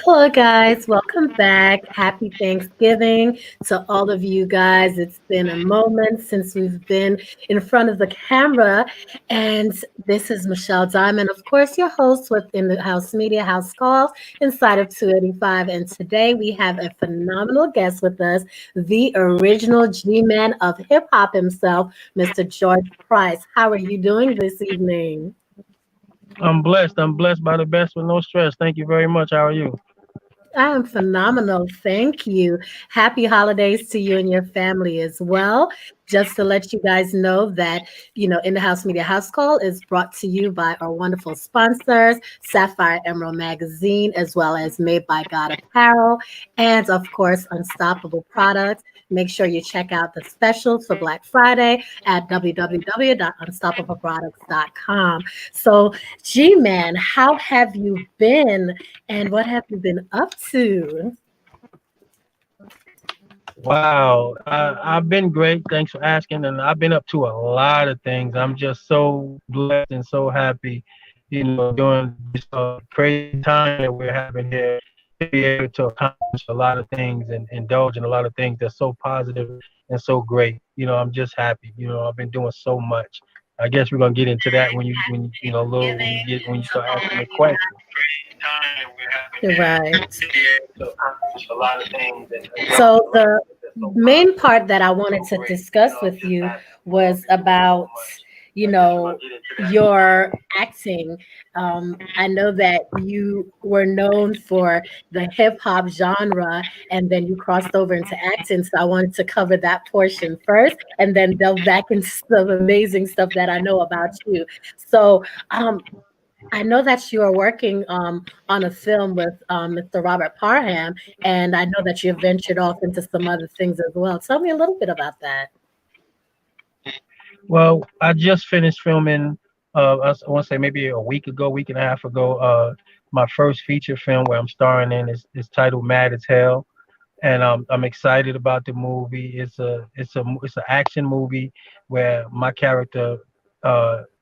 Hello, guys. Welcome back. Happy Thanksgiving to all of you guys. It's been a moment since we've been in front of the camera. And this is Michelle Diamond, of course, your host with In the House Media House Calls inside of 285. And today we have a phenomenal guest with us, the original G Man of hip hop himself, Mr. George Price. How are you doing this evening? I'm blessed. I'm blessed by the best with no stress. Thank you very much. How are you? I am phenomenal. Thank you. Happy holidays to you and your family as well. Just to let you guys know that, In the House Media House Call is brought to you by our wonderful sponsors, Sapphire Emerald Magazine, as well as Made by God Apparel, and of course, Unstoppable Products. Make sure you check out the specials for Black Friday at www.unstoppableproducts.com. So, G Man, how have you been and what have you been up to? Wow. I've been great. Thanks for asking. And I've been up to a lot of things. I'm just so blessed and so happy, during this crazy time that we're having here to be able to accomplish a lot of things and indulge in a lot of things that's so positive and so great. I'm just happy. I've been doing so much. I guess we're gonna get into that when little when you start asking me questions. Right. To accomplish a lot of things and indulge in So a lot of the things that's so main positive part that I and wanted so to great. discuss I'm with just you happy. was I've been doing so about, much. you I guess we're know, gonna get into that. your acting. I know that you were known for the hip hop genre and then you crossed over into acting. So I wanted to cover that portion first and then delve back into some amazing stuff that I know about you. So, um, I know that you are working on a film with Mr. Robert Parham, and I know that you've ventured off into some other things as well. Tell me a little bit about that. Well, I just finished filming. I want to say maybe a week ago, week and a half ago. My first feature film where I'm starring in is titled "Mad as Hell," and I'm excited about the movie. It's an action movie where my character,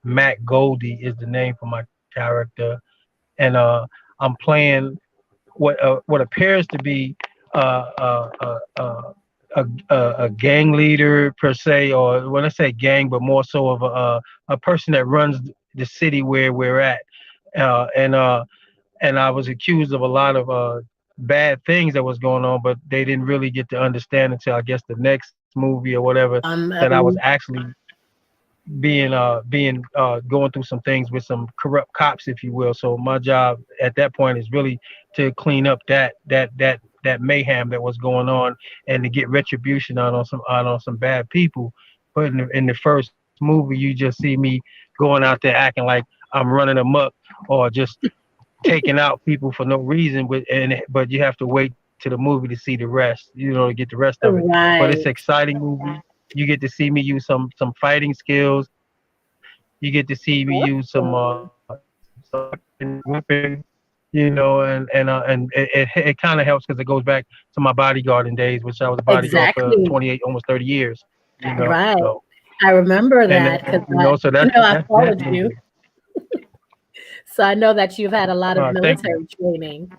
Matt Goldie, is the name for my character, and I'm playing what appears to be uh, uh, uh, uh, a gang leader per se, or when I say gang, but more so of a person that runs the city where we're at, uh, and uh, and I was accused of a lot of bad things that was going on, but they didn't really get to understand until I guess the next movie or whatever that I was Um, actually being going through some things with some corrupt cops, if you will. So my job at that point is really to clean up that mayhem that was going on and to get retribution out on some bad people. But in the first movie, you just see me going out there acting like I'm running amok or just taking out people for no reason. But you have to wait to the movie to see the rest, to get the rest of it. But it's right. exciting movie. You get to see me use some fighting skills. You get to see me use some weapons, and it kind of helps because it goes back to my bodyguarding days, which I was a bodyguard for Exactly. 28, almost 30 years. Right. So I remember and that because so that's I that's that followed you, movie. so I know that you've had a lot of Thank you. military training.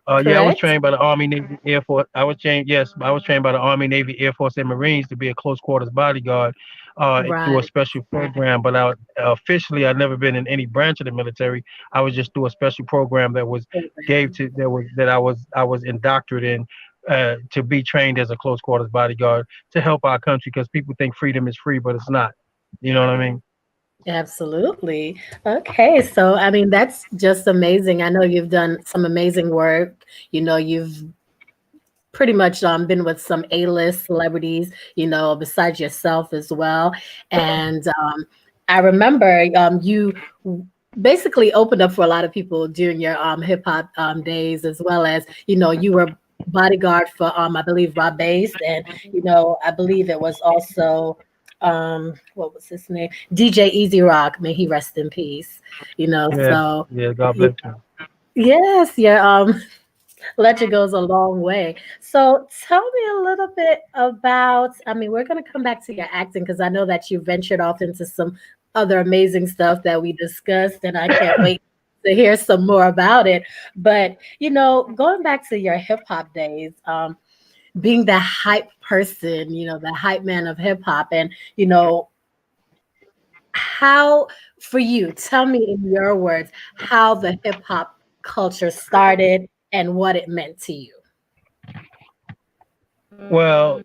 Yeah, I was Correct? trained by the Army, Navy, Air Force. I was trained, yes, I was trained by the Army, Navy, Air Force, and Marines to be a close quarters bodyguard through a Right. special program. But officially, I've never been in any branch of the military. I was just through a special program that was gave to that I was indoctrinated in to be trained as a close quarters bodyguard to help our country because people think freedom is free, but it's not. You know what I mean? Absolutely. Okay, so I mean that's just amazing. I know you've done some amazing work. You've pretty much been with some A-list celebrities, besides yourself as well. And I remember you basically opened up for a lot of people during your hip hop days, as well as you were bodyguard for I believe Rob Bass, and I believe it was also what was his name, DJ Easy Rock. May he rest in peace. Yes, So yeah. God bless you. yes, yeah. Ledger goes a long way. So tell me a little bit about, I mean, we're going to come back to your acting because I know that you ventured off into some other amazing stuff that we discussed, and I can't wait to hear some more about it. But going back to your hip hop days, being the hype person, the hype man of hip hop, and how for you, tell me in your words how the hip hop culture started and what it meant to you. Well,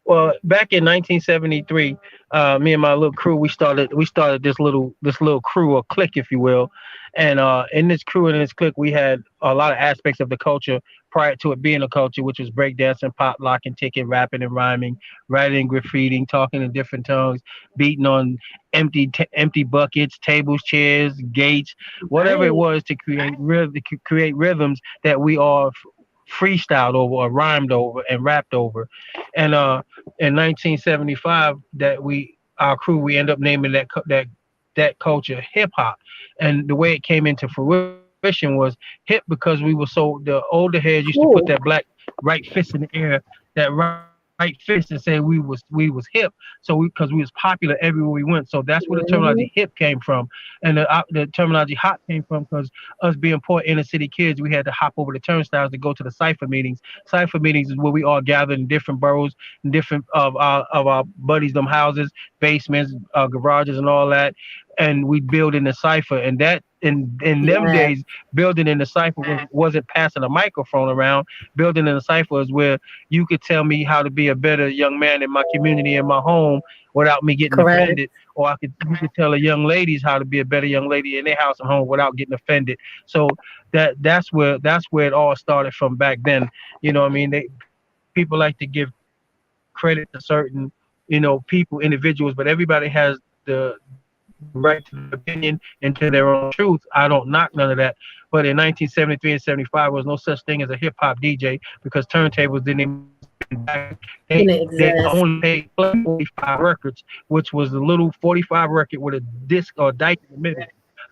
well, back in 1973, me and my little crew, we started this little crew or clique, if you will, and in this crew and in this clique, we had a lot of aspects of the culture prior to it being a culture, which was breakdancing, pop locking, ticket, rapping and rhyming, writing, graffitiing, talking in different tongues, beating on empty buckets, tables, chairs, gates, whatever it Right. was to create rhythms that we all freestyled over or rhymed over and rapped over. And in 1975, our crew, we end up naming that culture hip hop. And the way it came into fruition was hip because the older heads used to put that black Cool. right fist in the air, that right fist, and say we was hip. So because we was popular everywhere we went. So that's where the terminology hip Mhm. came from. And the terminology hop came from because us being poor inner city kids, we had to hop over the turnstiles to go to the cipher meetings. Cipher meetings is where we all gathered in different boroughs, in different of our buddies, them houses, basements, garages, and all that, and we build in the cipher. And that in them Yes, days, building in the cipher wasn't passing a microphone around. Building in the cipher is where you could tell me how to be a better young man in my community, in my home, without me getting correct. offended, or you could tell a young ladies how to be a better young lady in their house and home without getting offended. So that's where it all started from back then. You know what I mean? People like to give credit to certain, people, individuals, but everybody has the right to their opinion and to their own truth. I don't knock none of that. But in 1973 and 75, there was no such thing as a hip hop DJ because turntables didn't even exist back then. They Didn't only exist. play 45 records, which was the little 45 record with a disc or dike in the middle,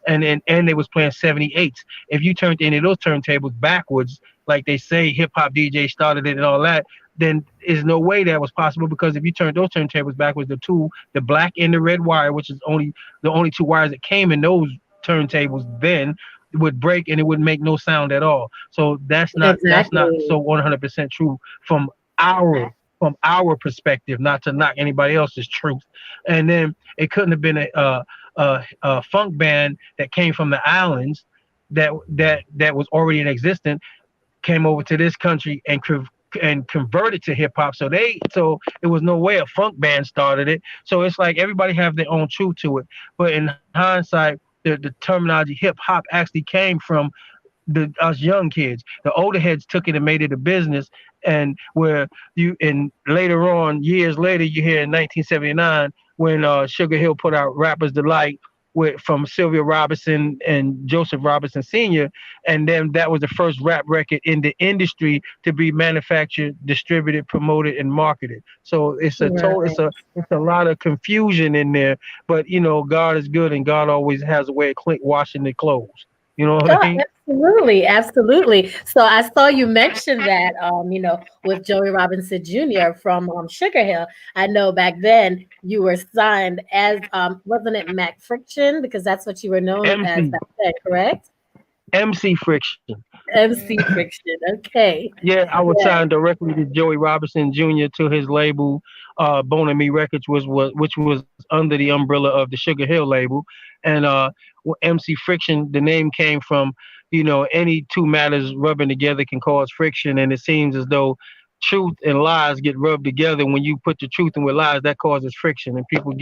and they was playing 78s. If you turned any of those turntables backwards, like they say hip hop DJ started it and all that, then there's no way that was possible, because if you turned those turntables backwards, the black and the red wire, which is the only two wires that came in those turntables then, would break and it would make no sound at all. So that's not Exactly. so 100% true from our perspective, not to knock anybody else's truth. And then it couldn't have been a funk band that came from the islands that was already in existence, came over to this country and converted to hip hop. So it was no way a funk band started it. So it's like everybody have their own truth to it. But in hindsight, the terminology hip hop actually came from the us young kids. The older heads took it and made it a business, and where you and later on, years later, you hear in 1979 when Sugar Hill put out Rappers Delight from Sylvia Robinson and Joseph Robinson Sr., and then that was the first rap record in the industry to be manufactured, distributed, promoted, and marketed. So Right. it's a lot of confusion in there, but God is good, and God always has a way of washing the clothes. You know what I Oh, mean? absolutely, absolutely. So I saw you mention that, with Joey Robinson Jr. from Sugar Hill. I know back then you were signed as, wasn't it Mac Friction? Because that's what you were known as MC back then, correct? MC Friction. MC Friction. Okay. Yeah, I was Yeah. signed directly to Joey Robinson Jr. to his label, Bone and Me Records, which was under the umbrella of the Sugar Hill label, and MC Friction. The name came from, any two matters rubbing together can cause friction, and it seems as though truth and lies get rubbed together. When you put the truth in with lies, that causes friction, and people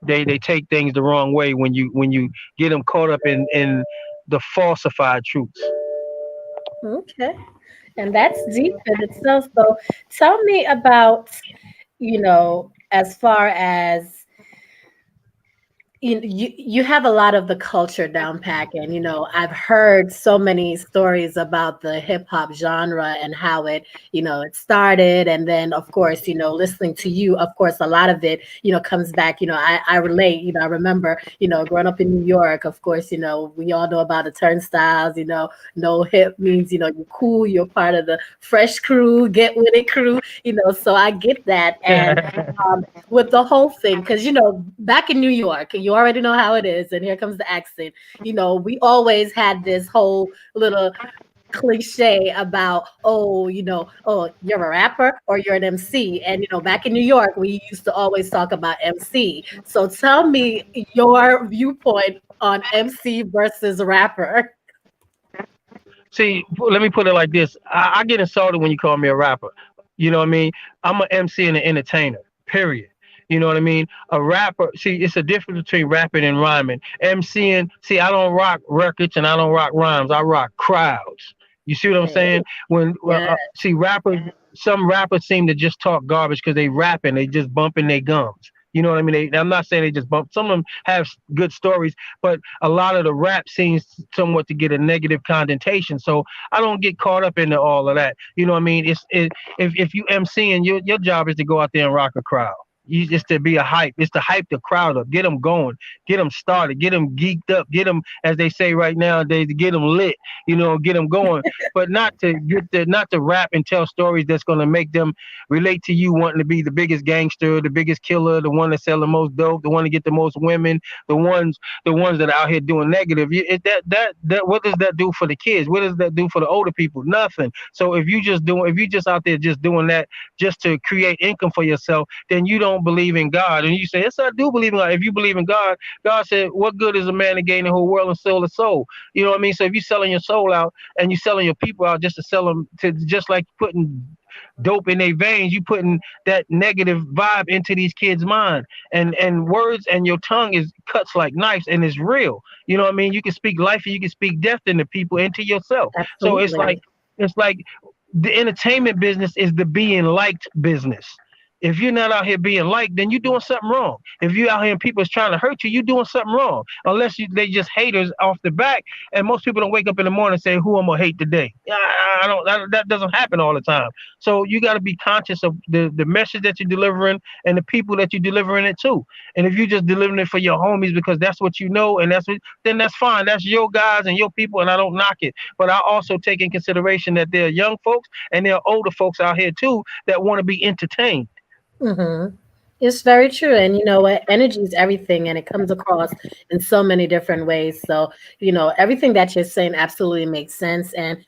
they take things the wrong way when you get them caught up in the falsified truths. Okay. And that's deep in itself. So tell me about, as far as you have a lot of the culture down pack, and I've heard so many stories about the hip hop genre and how it started, and then of course listening to you, of course a lot of it comes back. I relate. I remember growing up in New York. Of course we all know about the turnstiles. No hip means you're cool, you're part of the fresh crew, get with it crew. So I get that. And with the whole thing, because back in New York, you already know how it is, and here comes the accent. We always had this whole little cliche about, oh, oh, you're a rapper or you're an MC. And back in New York, we used to always talk about MC. So tell me your viewpoint on MC versus rapper. See, let me put it like this. I get insulted when you call me a rapper. You know what I mean? I'm an MC and an entertainer, period. You know what I mean? A rapper, see, it's a difference between rapping and rhyming. MCing, see, I don't rock records and I don't rock rhymes. I rock crowds. You see what I'm Hey, saying? yeah, See, rappers, some rappers seem to just talk garbage because they rapping, they just bumping their gums. You know what I mean? I'm not saying they just bump. Some of them have good stories, but a lot of the rap seems somewhat to get a negative connotation. So I don't get caught up into all of that. You know what I mean? If you MCing, your job is to go out there and rock a crowd. You just to be a hype. It's to hype the crowd up, get them going, get them started, get them geeked up, get them, as they say right nowadays, to get them lit. Get them going, but not to rap and tell stories that's going to make them relate to you wanting to be the biggest gangster, the biggest killer, the one that sell the most dope, the one to get the most women, the ones that are out here doing negative. That what does that do for the kids? What does that do for the older people? Nothing. So if you just out there just doing that just to create income for yourself, then you don't believe in God. And you say, yes, I do believe in God. If you believe in God, God said, what good is a man to gain the whole world and sell his soul? You know what I mean? So if you're selling your soul out and you're selling your people out just to sell them, to just like putting dope in their veins, you putting that negative vibe into these kids' mind. And words and your tongue is cuts like knives and it's real. You know what I mean? You can speak life and you can speak death into people, into yourself. So absolutely. it's like the entertainment business is the being liked business. If you're not out here being liked, then you're doing something wrong. If you're out here and people is trying to hurt you, you're doing something wrong. Unless they just haters off the back. And most people don't wake up in the morning and say, "Who I'm gonna hate today?" I don't. That doesn't happen all the time. So you got to be conscious of the message that you're delivering and the people that you're delivering it to. And if you're just delivering it for your homies because that's what you know and then that's fine. That's your guys and your people, and I don't knock it. But I also take in consideration that there are young folks and there are older folks out here too that want to be entertained. Mhm. It's very true. And you know what? Energy is everything, and it comes across in so many different ways. So, everything that you're saying absolutely makes sense. And,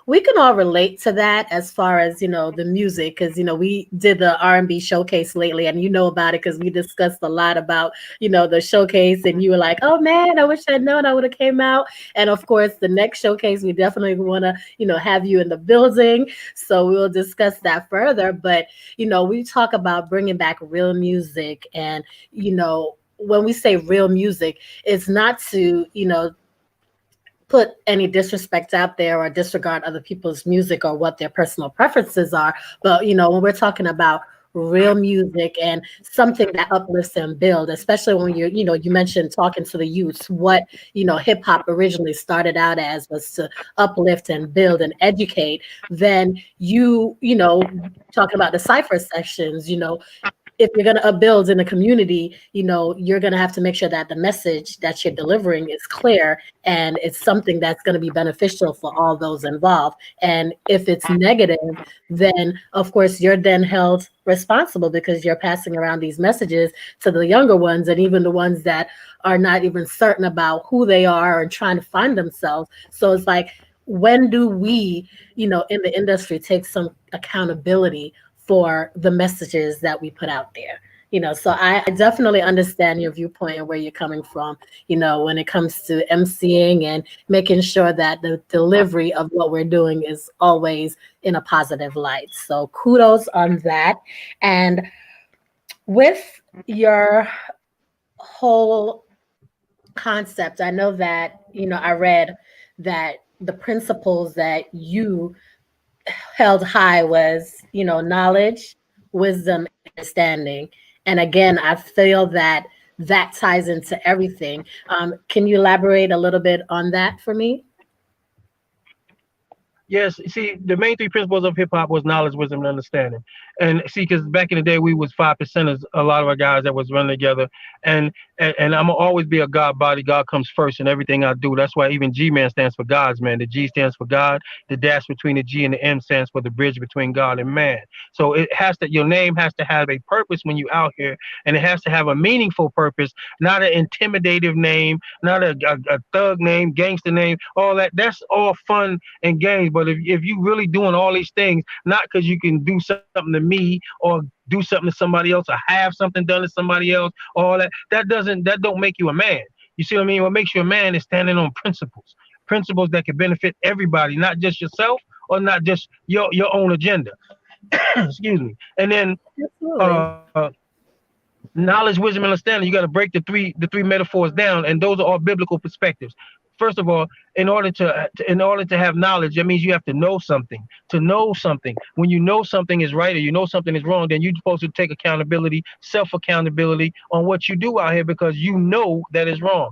we can all relate to that as far as, the music, because, we did the R&B showcase lately, and you know about it because we discussed a lot about, the showcase, and you were like, oh man, I wish I'd known I would have came out. And of course, the next showcase, we definitely want to, have you in the building. So we'll discuss that further. But we talk about bringing back real music. And, when we say real music, it's not to, put any disrespect out there or disregard other people's music or what their personal preferences are. But, when we're talking about real music and something that uplifts and build, especially when you mentioned talking to the youths, what, hip hop originally started out as was to uplift and build and educate. Then talking about the cipher sections, if you're going to build in a community, you're going to have to make sure that the message that you're delivering is clear and it's something that's going to be beneficial for all those involved. And if it's negative, then of course you're then held responsible because you're passing around these messages to the younger ones and even the ones that are not even certain about who they are and trying to find themselves. So it's like, when do we, in the industry take some accountability for the messages that we put out there? So I definitely understand your viewpoint and where you're coming from, when it comes to MCing and making sure that the delivery of what we're doing is always in a positive light. So kudos on that. And with your whole concept, I know that, I read that the principles that you held high was, knowledge, wisdom, and understanding. And again, I feel that that ties into everything. Can you elaborate a little bit on that for me? Yes, see, the main three principles of hip hop was knowledge, wisdom, and understanding. And see, because back in the day, we was 5%ers, a lot of our guys that was running together. And I'm gonna always be a God body. God comes first in everything I do. That's why even G-Man stands for God's man. The G stands for God. The dash between the G and the M stands for the bridge between God and man. So it has to, your name has to have a purpose when you out here, and it has to have a meaningful purpose, not an intimidative name, not a thug name, gangster name, all that. That's all fun and games. But if you really doing all these things, not because you can do something to me or do something to somebody else or have something done to somebody else, all that, that don't make you a man. You see what I mean? What makes you a man is standing on principles, principles that can benefit everybody, not just yourself or not just your own agenda. Excuse me. And then Absolutely. uh knowledge, wisdom, and understanding. You got to break the three metaphors down, and those are all biblical perspectives. First of all, in order to have knowledge, that means you have to know something. To know something, when you know something is right or you know something is wrong, then you're supposed to take accountability, self accountability on what you do out here because you know that is wrong.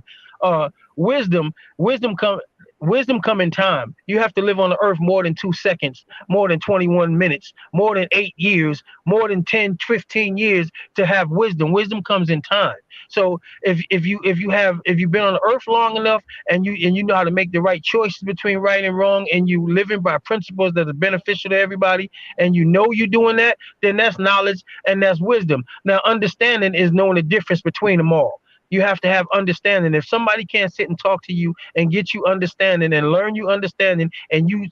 Wisdom, wisdom come in time. You have to live on the earth more than 2 seconds, more than 21 minutes, more than 8 years, more than 10, 15 years to have wisdom. Wisdom comes in time. So if you've been on the earth long enough and you know how to make the right choices between right and wrong, and you living by principles that are beneficial to everybody, and you know you're doing that, then that's knowledge and that's wisdom. Now, understanding is knowing the difference between them all. You have to have understanding. If somebody can't sit and talk to you and get you understanding and learn you understanding, and you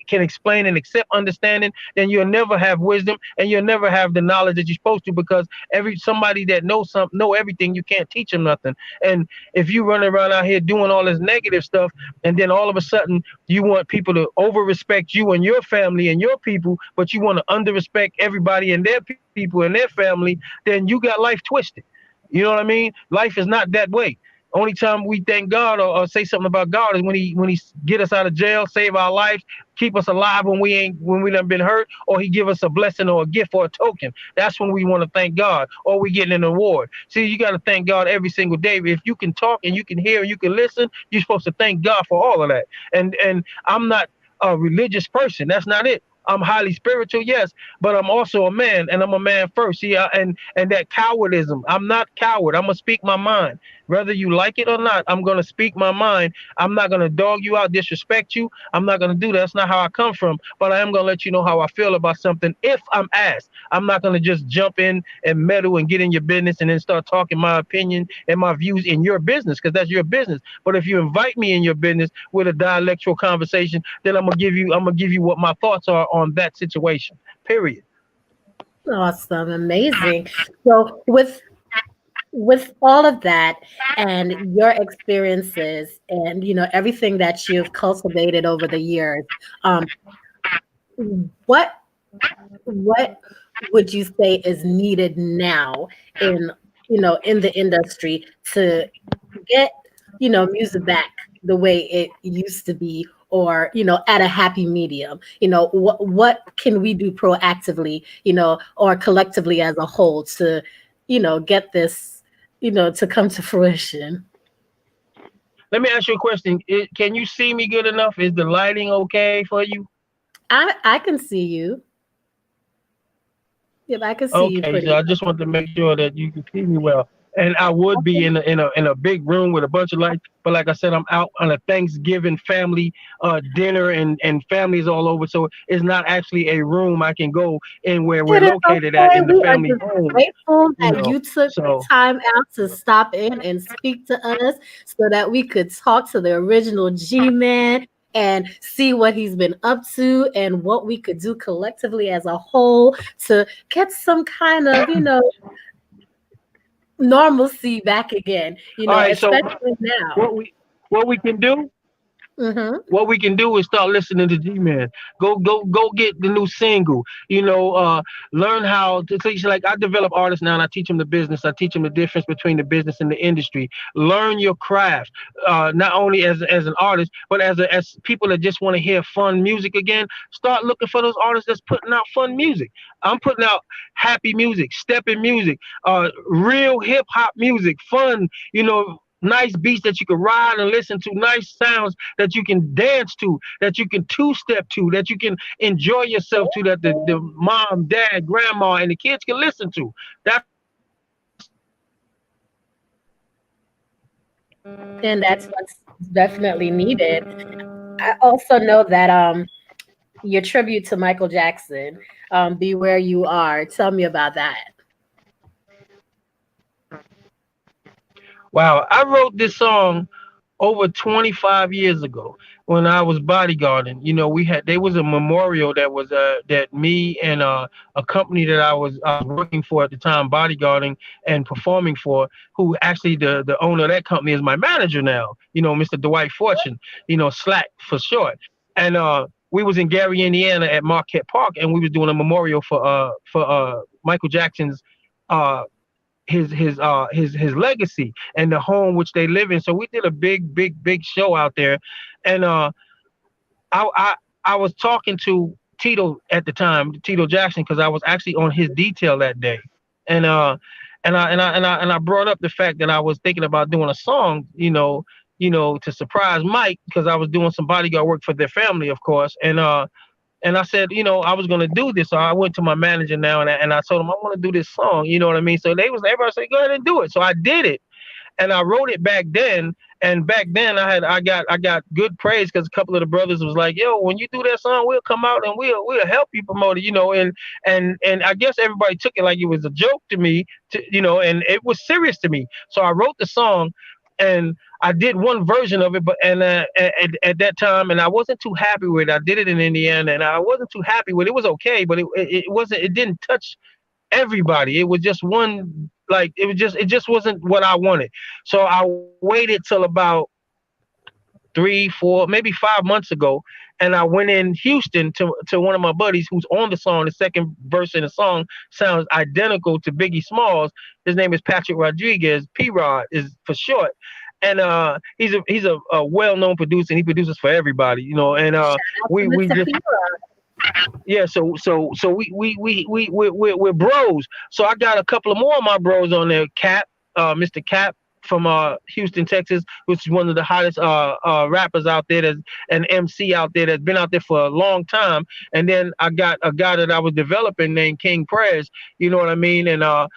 can explain and accept understanding, then you'll never have wisdom and you'll never have the knowledge that you're supposed to, because every somebody that knows something know everything, you can't teach them nothing. And if you run around out here doing all this negative stuff, and then all of a sudden you want people to over respect you and your family and your people, but you want to under respect everybody and their people and their family, then you got life twisted. You know what I mean? Life is not that way. Only time we thank God or say something about God is when he get us out of jail, save our lives, keep us alive when we done been hurt, or he give us a blessing or a gift or a token. That's when we want to thank God, or we getting an award. See, you got to thank God every single day. If you can talk and you can hear and you can listen, you're supposed to thank God for all of that. And I'm not a religious person. That's not it. I'm highly spiritual, yes, but I'm also a man, and I'm a man first. See, and that cowardism. I'm not coward. I'm gonna speak my mind, whether you like it or not. I'm gonna speak my mind. I'm not gonna dog you out, disrespect you. I'm not gonna do that. That's not how I come from. But I am gonna let you know how I feel about something if I'm asked. I'm not gonna just jump in and meddle and get in your business and then start talking my opinion and my views in your business, because that's your business. But if you invite me in your business with a dialectual conversation, then I'm gonna give you what my thoughts are on that situation. Period. Awesome, amazing. So with all of that and your experiences and everything that you've cultivated over the years, um, what what would you say is needed now in in the industry to get music back the way it used to be, or at a happy medium? What can we do proactively, or collectively as a whole to get this to come to fruition? Let me ask you a question. Can you see me good enough? Is the lighting okay for you? I can see you. Yep, I can see you Okay, so pretty I just want to make sure that you can see me well. And I would be well. in a big room with a bunch of lights, but like I said, I'm out on a Thanksgiving family dinner, and families all over. So it's not actually a room I can go in where we're It is located at okay. in the We are family just home. grateful You that know, you took the so time out to stop in and speak to us so that we could talk to the original G Man and see what he's been up to and what we could do collectively as a whole to get some kind of, normalcy back again, all right. So especially now. what we can do? Mhm. What we can do is start listening to G-Man. Go get the new single. Learn how to teach. Like, I develop artists now, and I teach them the business. I teach them the difference between the business and the industry. Learn your craft, not only as an artist, but as people that just want to hear fun music again. Start looking for those artists that's putting out fun music. I'm putting out happy music, stepping music, real hip hop music, fun. Nice beats that you can ride and listen to, nice sounds that you can dance to, that you can two-step to, that you can enjoy yourself to, that the mom, dad, grandma, and the kids can listen to. That's what I'm looking for. And that's what's definitely needed. I also know that your tribute to Michael Jackson, "Be Where You Are." Tell me about that. Wow, I wrote this song over 25 years ago when I was bodyguarding. There was a memorial that me and a company that I was working for at the time, bodyguarding and performing for, who actually the owner of that company is my manager now. Mr. Dwight Fortune. Slack for short. And we was in Gary, Indiana, at Marquette Park, and we was doing a memorial for Michael Jackson's uh his legacy and the home which they live in. So we did a big show out there, and I I, I was talking to Tito at the time, Tito Jackson, because I was actually on his detail that day, and I brought up the fact that I was thinking about doing a song, to surprise Mike, because I was doing some bodyguard work for their family, of course, and I said, I was gonna do this. So I went to my manager now, and I told him I want to do this song. You know what I mean? So everybody said, go ahead and do it. So I did it, and I wrote it back then. And back then, I got good praise, because a couple of the brothers was like, "Yo, when you do that song, we'll come out and we'll help you promote it." And I guess everybody took it like it was a joke to me, and it was serious to me. So I wrote the song, and I did one version of it, but at that time, and I wasn't too happy with it. I did it in Indiana, and I wasn't too happy with it. It was okay, but it wasn't. It didn't touch everybody. It was just one, like, it just wasn't what I wanted. So I waited till about 3, 4, maybe 5 months ago, and I went in Houston to one of my buddies who's on the song. The second verse in the song sounds identical to Biggie Smalls. His name is Patrick Rodriguez. P-Rod is for short. And he's a well-known producer, and he produces for everybody, and Shout out to we Mr. just, P. yeah, so we're bros. So I got a couple of more of my bros on there. Mr. Cap from Houston, Texas, which is one of the hottest rappers out there, that's an MC out there that's been out there for a long time. And then I got a guy that I was developing named King Prez. You know what I mean? And I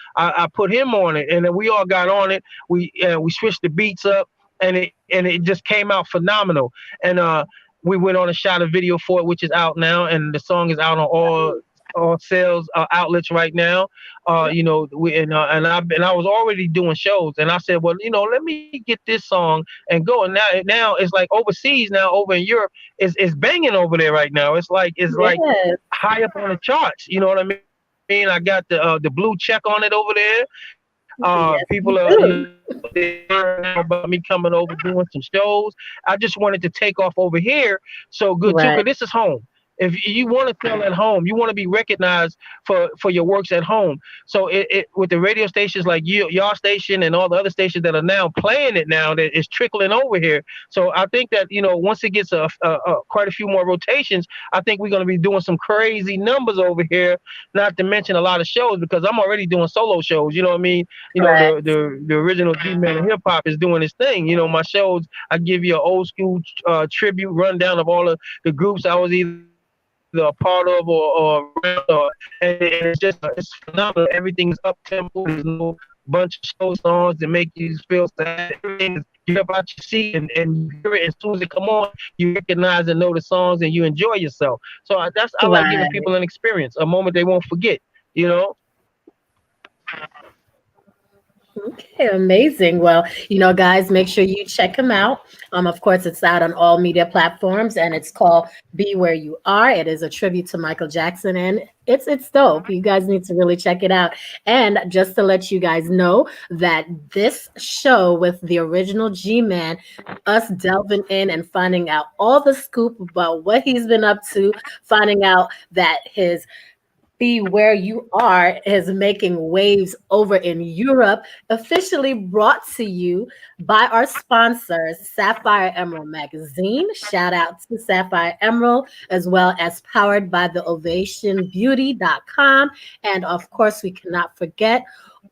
put him on it, and then we all got on it. We switched the beats up, and it just came out phenomenal. And we went on and shot a video for it, which is out now, and the song is out on all sales outlets right now. And I was already doing shows, and I said, well, let me get this song and go. And now it's like overseas now, over in Europe, it's banging over there right now. It's like Yes, high up on the charts. You know what I mean? I got the blue check on it over there. People yes, are, you they're do. hearing now about me coming over doing some shows. I just wanted to take off over here so good too, because this is home. Right, If you want to sell at home, you want to be recognized for your works at home. So it with the radio stations like y'all station and all the other stations that are now playing it now, that is trickling over here. So I think that once it gets quite a few more rotations, I think we're going to be doing some crazy numbers over here. Not to mention a lot of shows, because I'm already doing solo shows. You know what I mean? correct. The original D-Man of hip hop is doing his thing. My shows, I give you an old school tribute rundown of all of the groups I was either a part of or around, and it's phenomenal. Everything is up tempo. There's no bunch of slow songs that make you feel sad. Everything is get up out your seat, and you hear it. As soon as it come on, you recognize and know the songs, and you enjoy yourself. So I like giving Right. people an experience, a moment they won't forget. You know. Okay, amazing. Well, guys, make sure you check him out. Of course, it's out on all media platforms, and it's called "Be Where You Are." It is a tribute to Michael Jackson, and it's dope. You guys need to really check it out. And just to let you guys know that this show with the original G-Man, us delving in and finding out all the scoop about what he's been up to, finding out that his Be Where You Are is making waves over in Europe, officially brought to you by our sponsors, Sapphire Emerald Magazine. Shout out to Sapphire Emerald, as well as powered by the ovationbeauty.com. And of course, we cannot forget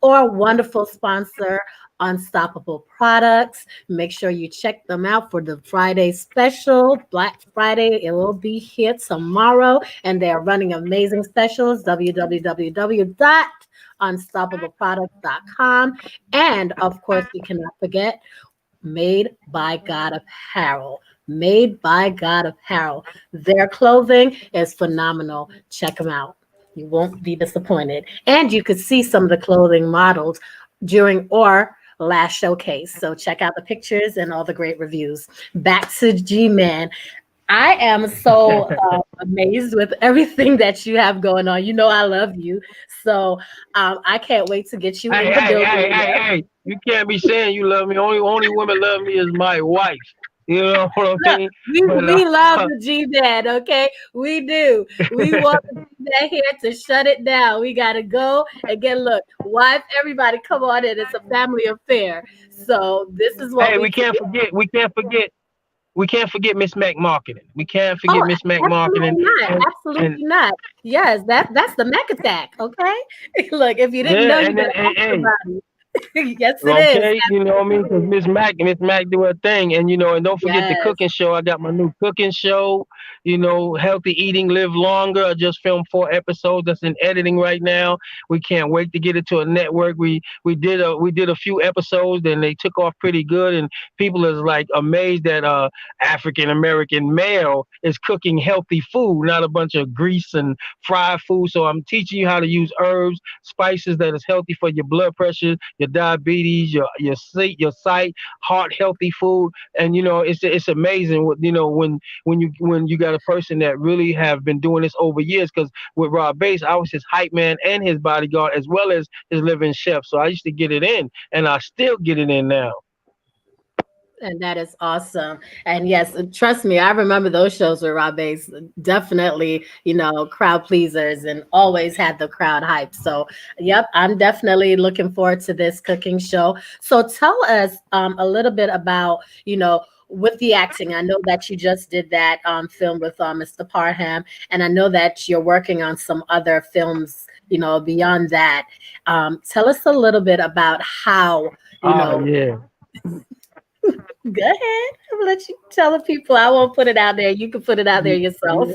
our wonderful sponsor, Unstoppable Products. Make sure you check them out for the Friday special, Black Friday. It will be here tomorrow, and they are running amazing specials. www.unstoppableproducts.com. And of course, we cannot forget Made by God Apparel. Made by God Apparel. Their clothing is phenomenal. Check them out. You won't be disappointed. And you could see some of the clothing models during our last showcase. So check out the pictures and all the great reviews. Back to G Man. I am so amazed with everything that you have going on. You know I love you. So I can't wait to get you Hey, in the hey, building hey, hey, again. hey! You can't be saying you love me. Only woman love me is my wife. You know what I Look, mean? we, But we love the G Man, okay? We do. We want the G Man here to shut it down. We got to go. Again, look, wife, everybody come on in. It's a family affair. So this is what hey, we we do. can't forget. We can't forget Miss Mac marketing. We can't forget Oh, Miss Mac marketing, absolutely not. and Absolutely not. Yes, that's the Mac attack, okay? Look, if you didn't know, yeah, you and then better and, ask and somebody. Yes, it is. okay, you know what I mean? Because Miss Mac do her thing, and and don't forget the Yes. cooking show. I got my new cooking show. Healthy eating, live longer. I just filmed 4 episodes. That's in editing right now. We can't wait to get it to a network. We did a few episodes, and they took off pretty good, and people is like amazed that African American male is cooking healthy food, not a bunch of grease and fried food. So I'm teaching you how to use herbs, spices that is healthy for your blood pressure, your diabetes, your sight, heart healthy food. And it's amazing when you got a person that really have been doing this over years. Because with Rob Bass, I was his hype man and his bodyguard as well as his living chef. So I used to get it in, and I still get it in now. And that is awesome. And yes, trust me, I remember those shows with Rob Bass. Definitely, crowd pleasers and always had the crowd hype. So, yep, I'm definitely looking forward to this cooking show. So, tell us a little bit about, with the acting. I know that you just did that film with Mr. Parham, and I know that you're working on some other films, beyond that. Tell us a little bit about how, you Oh know, yeah. go ahead. I'll let you tell the people. I won't put it out there. You can put it out there yourself.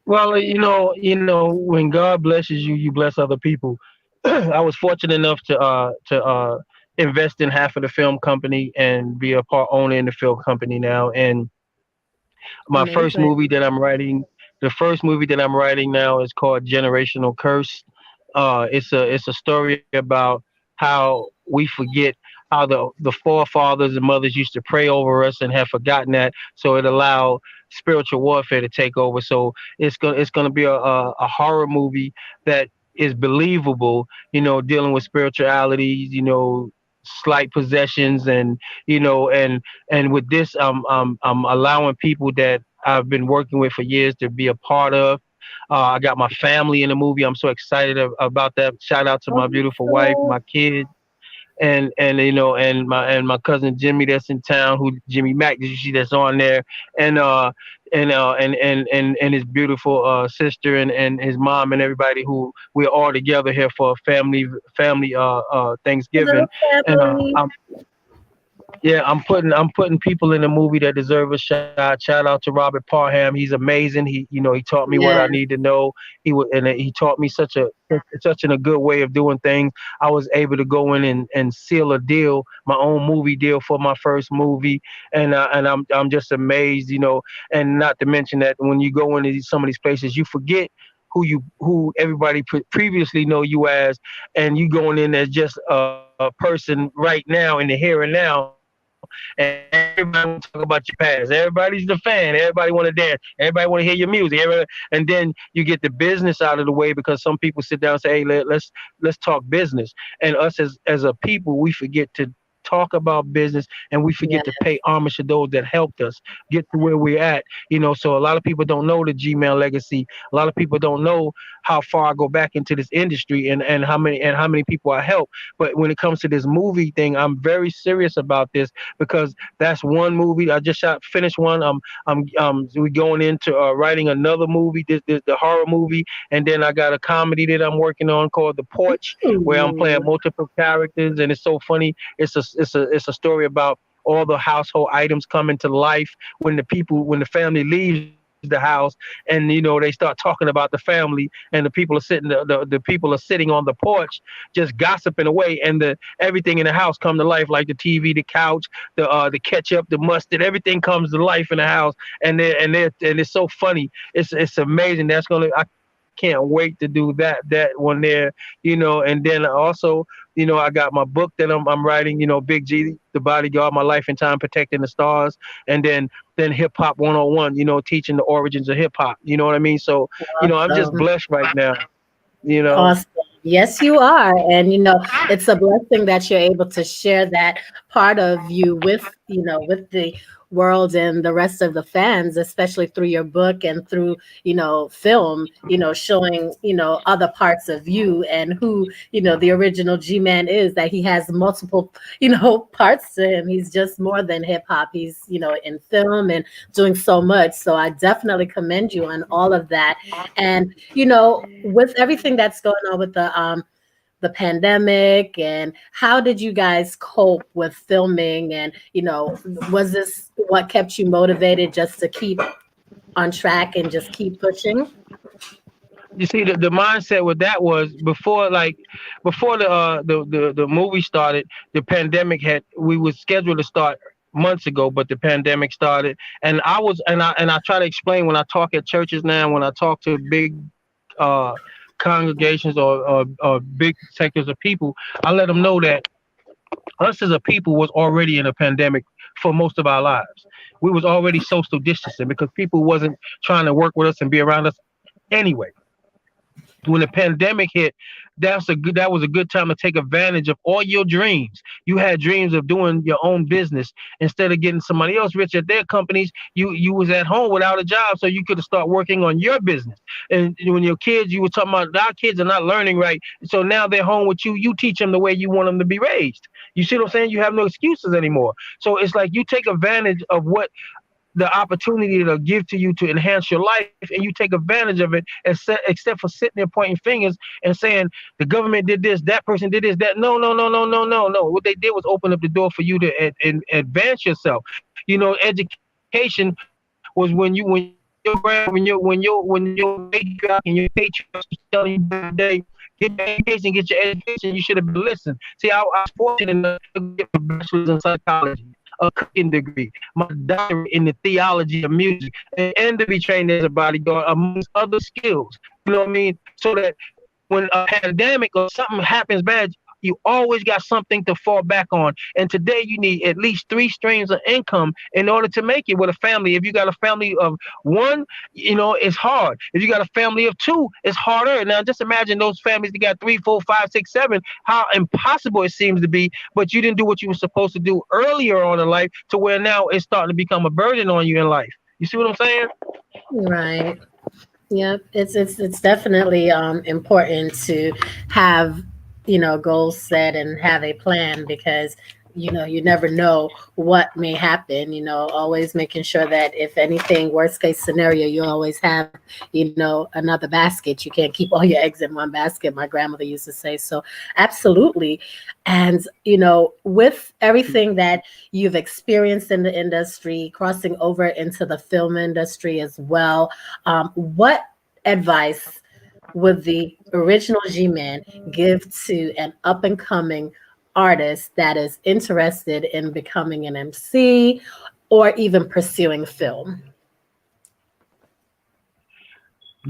Well, when God blesses you, you bless other people. I was fortunate enough to invest in half of the film company and be a part owner in the film company now. And my first Amazing. movie that I'm writing, the first movie that I'm writing now is called Generational Curse. It's a story about how we forget how the forefathers and mothers used to pray over us and have forgotten that. So it allowed spiritual warfare to take over. So it's gonna be a horror movie that is believable. Dealing with spirituality. Slight possessions, and with this, I'm allowing people that I've been working with for years to be a part of. I got my family in the movie. I'm so excited about that. Shout out to Oh, my that's beautiful wife, cool. my kids, and my cousin Jimmy that's in town, who Jimmy Mack, you see, that's on there, and and his beautiful sister and his mom and everybody, who we're all together here for a family Hello, Thanksgiving. And family. yeah, I'm putting people in the movie that deserve a shot. Shout out to Robert Parham. He's amazing. He taught me what I Yes. need to know. He taught me such in a good way of doing things. I was able to go in and seal a deal, my own movie deal for my first movie, and I'm just amazed. And not to mention that when you go into some of these places, you forget who everybody previously know you as, and you going in as just a person right now in the here and now, and everybody want to talk about your past. Everybody's the fan. Everybody want to dance. Everybody want to hear your music. And then you get the business out of the way, because some people sit down and say, "Hey, let's talk business." And us as a people, we forget to talk about business, and we forget to Yeah. pay homage to those that helped us get to where we're at. So a lot of people don't know the Gmail legacy. A lot of people don't know how far I go back into this industry, and how many people I help. But when it comes to this movie thing, I'm very serious about this, because that's one movie I just finished one. We going into writing another movie. This the horror movie, and then I got a comedy that I'm working on called The Porch, where I'm playing Ooh, multiple characters, and it's so funny. It's a story about all the household items coming to life when the family leaves the house, and they start talking about the family, and the people are sitting on the porch just gossiping away, and the everything in the house come to life, like the TV, the couch, the ketchup, the mustard, everything comes to life in the house, and it's so funny. It's amazing. I can't wait to do that one there, and then also, I got my book that I'm writing, Big G, the bodyguard, my life and time protecting the stars, and then hip hop 101, teaching the origins of hip hop. You know what I mean? So, I'm just awesome. blessed right now. You know, Awesome. Yes, you are. And it's a blessing that you're able to share that part of you with, with the world and the rest of the fans, especially through your book and through, film, showing, other parts of you and who, the original G-Man is, that he has multiple, parts to him. He's just more than hip hop. He's, in film and doing so much. So I definitely commend you on all of that. And with everything that's going on with the pandemic, and how did you guys cope with filming? And was this what kept you motivated just to keep on track and just keep pushing? you see, the mindset with that was before the movie started. The pandemic had we was scheduled to start months ago, but the pandemic started, and I try to explain when I talk at churches now, when I talk to big uh congregations, or big sectors of people, I let them know that us as a people was already in a pandemic for most of our lives. We was already social distancing, because people wasn't trying to work with us and be around us anyway. When the pandemic hit, that was a good time to take advantage of all your dreams. You had dreams of doing your own business instead of getting somebody else rich at their companies. You was at home without a job, so you could start working on your business. And when your kids, you were talking about our kids are not learning right, so now they're home with you. You teach them the way you want them to be raised. You see what I'm saying? You have no excuses anymore. So it's like you take advantage of what the opportunity to give to you to enhance your life, and you take advantage of it, except for sitting there pointing fingers and saying the government did this, that person did this, that. No, no, no, no, no, no, no. What they did was open up the door for you to advance yourself. Education was when your matriarch and your patriarch was telling you back in the day, get your education. You should have been listening. See, I was fortunate enough to get my bachelor's in psychology, a cooking degree, my doctorate in the theology of music, and to be trained as a bodyguard, amongst other skills. You know what I mean? So that when a pandemic or something happens bad, you always got something to fall back on. And today you need at least three streams of income in order to make it with a family. If you got a family of one, it's hard. If you got a family of two, it's harder. Now just imagine those families that got three, four, five, six, seven, how impossible it seems to be, but you didn't do what you were supposed to do earlier on in life, to where now it's starting to become a burden on you in life. You see what I'm saying? Right. Yep, it's definitely important to have goals set and have a plan, because you never know what may happen. Always making sure that if anything, worst case scenario, you always have another basket. You can't keep all your eggs in one basket. My grandmother used to say so. Absolutely, and with everything that you've experienced in the industry, crossing over into the film industry as well, what advice would the original G-Man give to an up and coming artist that is interested in becoming an MC or even pursuing film?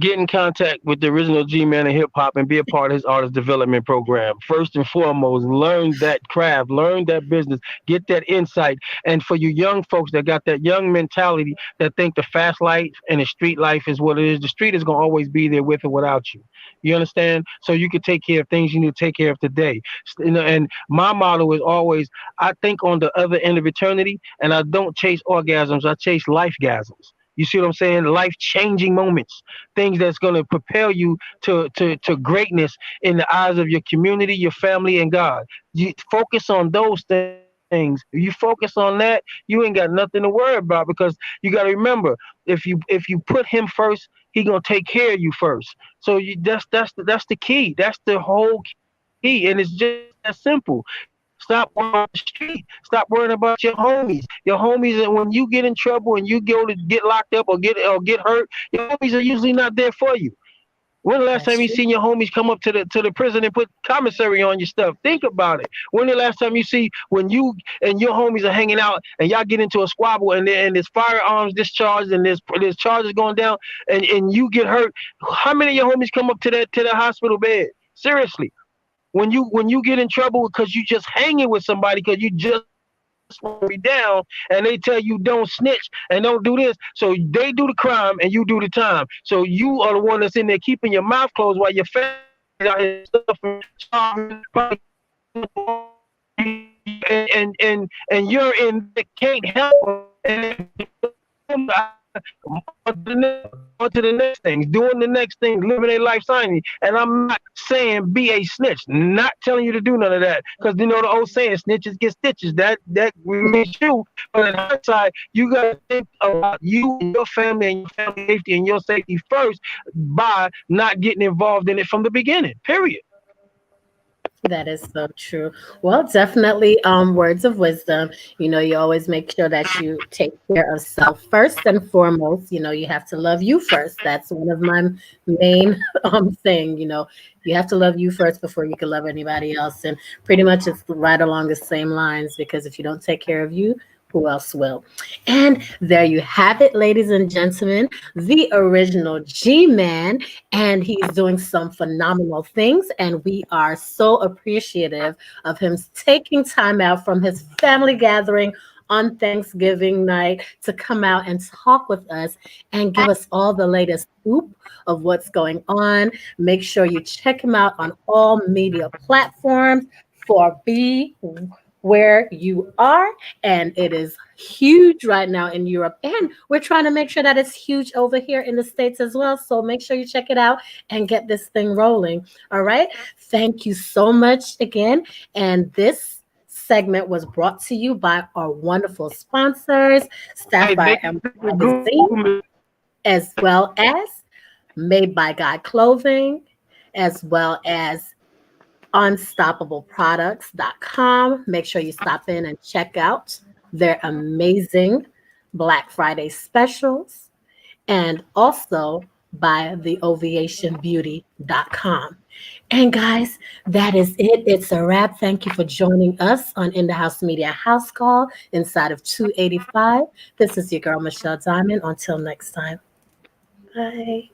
get in contact with the original G-Man of hip hop and be a part of his artist development program. First and foremost, learn that craft, learn that business, get that insight. And for you young folks that got that young mentality that think the fast life and the street life is what it is, the street is gonna always be there with or without you. You understand? So you can take care of things you need to take care of today. And my motto is always, I think on the other end of eternity, and I don't chase orgasms, I chase life gasms. You see what I'm saying? Life changing moments, things that's going to propel you to greatness in the eyes of your community, your family, and God. You focus on those things. If you focus on that, you ain't got nothing to worry about, because you got to remember, if you put him first, he gonna take care of you first. So that's the key. That's the whole key, and it's just that simple. Stop worrying about the street. Stop worrying about your homies. Your homies, and when you get in trouble and you go to get locked up or get hurt, your homies are usually not there for you. When the last time you That's seen true. your homies come up to the prison and put commissary on your stuff? Think about it. When the last time you see when you and your homies are hanging out and y'all get into a squabble and there's firearms discharged and there's charges going down and you get hurt? How many of your homies come up to the hospital bed? Seriously, when you get in trouble because you just hanging with somebody because you just want to be down and they tell you don't snitch and don't do this, so they do the crime and you do the time. So you are the one that's in there keeping your mouth closed while your family out here suffering, starving, probably and you're in there can't help them. On to the next thing, doing the next thing, living a life signing. And I'm not saying be a snitch, not telling you to do none of that, because you know the old saying, snitches get stitches. That remains true. But in hindsight, you got to think about you and your family and your family safety and your safety first by not getting involved in it from the beginning. Period. That is so true. Well, definitely words of wisdom. You always make sure that you take care of self first and foremost. You have to love you first. That's one of my main thing. You have to love you first before you can love anybody else. And pretty much it's right along the same lines, because if you don't take care of you, who else will? And there you have it, ladies and gentlemen, the original G Man. And he's doing some phenomenal things. And we are so appreciative of him taking time out from his family gathering on Thanksgiving night to come out and talk with us and give us all the latest scoop of what's going on. Make sure you check him out on all media platforms for Be Where You Are. And it is huge right now in Europe. And we're trying to make sure that it's huge over here in the States as well. So make sure you check it out and get this thing rolling. All right. Thank you so much again. And this segment was brought to you by our wonderful sponsors, staffed Hey, by make it Magazine, good. as well as Made by God Clothing, as well as unstoppableproducts.com. Make sure you stop in and check out their amazing Black Friday specials, and also by theovationbeauty.com. And guys, that is it. It's a wrap. Thank you for joining us on In the House Media House Call inside of 285. This is your girl, Michelle Diamond. Until next time. Bye.